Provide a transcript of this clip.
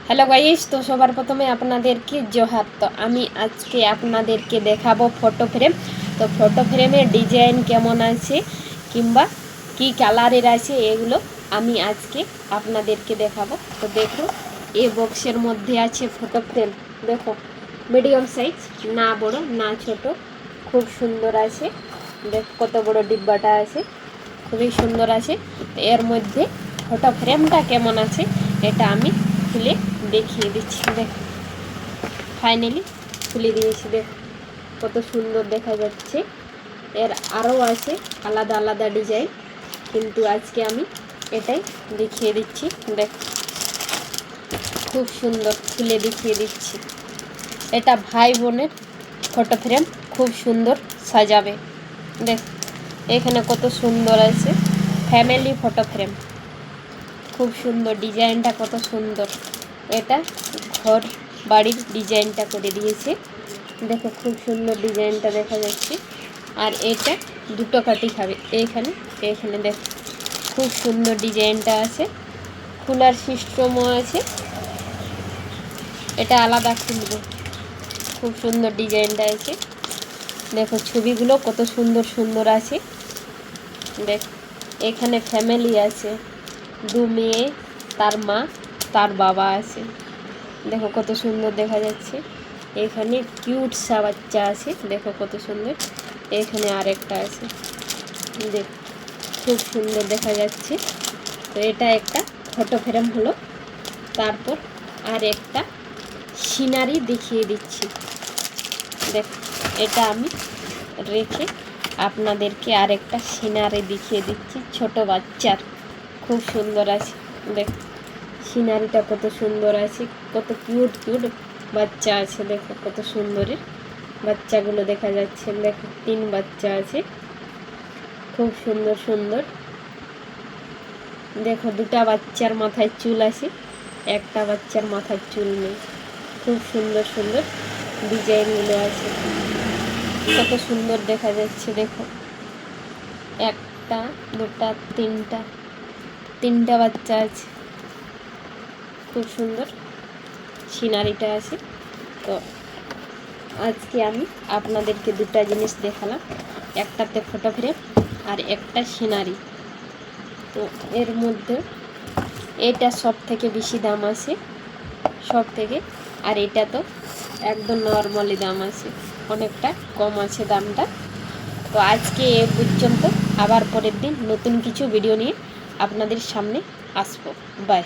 Hello guys, তো সবার প্রথমে আপনাদেরকে জোহার। তো আমি আজকে আপনাদেরকে দেখাবো ফটো ফ্রেম। তো ফটো ফ্রেমের ডিজাইন কেমন আছে কিংবা কি কালারের আছে এগুলো আমি আজকে আপনাদেরকে দেখাবো। তো দেখুন, এই বক্সের মধ্যে আছে ফটো ফ্রেম। দেখো, মিডিয়াম সাইজ, না বড় না ছোট, খুব সুন্দর আছে। দেখ কত বড় ডিব্বাটা আছে, খুবই সুন্দর আছে। এর মধ্যে ফটো ফ্রেমটা কেমন আছে এটা আমি খুলে দেখিয়ে দিচ্ছি। দেখ, ফাইনালি খুলে দিয়েছি। দেখ কত সুন্দর দেখা যাচ্ছে। এর আরও আছে আলাদা আলাদা ডিজাইন, কিন্তু আজকে আমি এটাই দেখিয়ে দিচ্ছি। দেখ খুব সুন্দর, খুলে দেখিয়ে দিচ্ছি। এটা ভাই বোনের ফটো ফ্রেম, খুব সুন্দর সাজাবে। দেখ এখানে কত সুন্দর আছে, ফ্যামিলি ফটো ফ্রেম, খুব সুন্দর ডিজাইনটা, কত সুন্দর। এটা ঘর বাড়ির ডিজাইনটা করে দিয়েছে। দেখো খুব সুন্দর ডিজাইনটা দেখা যাচ্ছে। আর এটা দুটো কাটি খাবে এইখানে এইখানে। দেখো খুব সুন্দর ডিজাইনটা আছে, খোলার সিস্টেমও আছে। এটা আলাদা খুলবে, খুব সুন্দর ডিজাইনটা আছে। দেখো ছবিগুলো কত সুন্দর সুন্দর আছে। দেখ এখানে ফ্যামিলি আছে, দু মেয়ে, তার মা, তার বাবা আছে। দেখো কত সুন্দর দেখা যাচ্ছে। এখানে কিউট সা বাচ্চা আছে, দেখো কত সুন্দর। এখানে আরেকটা আছে, দেখ খুব সুন্দর দেখা যাচ্ছে। তো এটা একটা ফটো ফ্রেম হলো। তারপর আর একটা সিনারি দেখিয়ে দিচ্ছি। দেখ এটা আমি রেখে আপনাদেরকে আরেকটা সিনারি দেখিয়ে দিচ্ছি ছোট বাচ্চার, খুব সুন্দর আছে। দেখ সিনারিটা কত সুন্দর আছে, কত কিউট কিউট বাচ্চা আছে। দেখো কত সুন্দরের বাচ্চাগুলো দেখা যাচ্ছে। দেখো 3 বাচ্চা আছে, খুব সুন্দর সুন্দর। দেখো দুটা বাচ্চার মাথায় চুল আছে, একটা বাচ্চার মাথায় চুল নেই। খুব সুন্দর সুন্দর ডিজাইনগুলো আছে, কত সুন্দর দেখা যাচ্ছে। দেখো একটা দুটা তিনটা বাচ্চা আছে, খুব সুন্দর সিনারিটা আছে। তো আজকে আমি আপনাদেরকে দুটা জিনিস দেখালাম, একটাতে ফটো ফ্রেম আর একটা সিনারি। তো এর মধ্যে এটা সব থেকে বেশি দাম আছে, সব থেকে। আর এটা তো একদম নর্মালি দাম আছে, অনেকটা কম আছে দামটা। তো আজকে এ পর্যন্ত, আবার পরের দিন নতুন কিছু ভিডিও নিয়ে আপনাদের সামনে আসবো। বাই।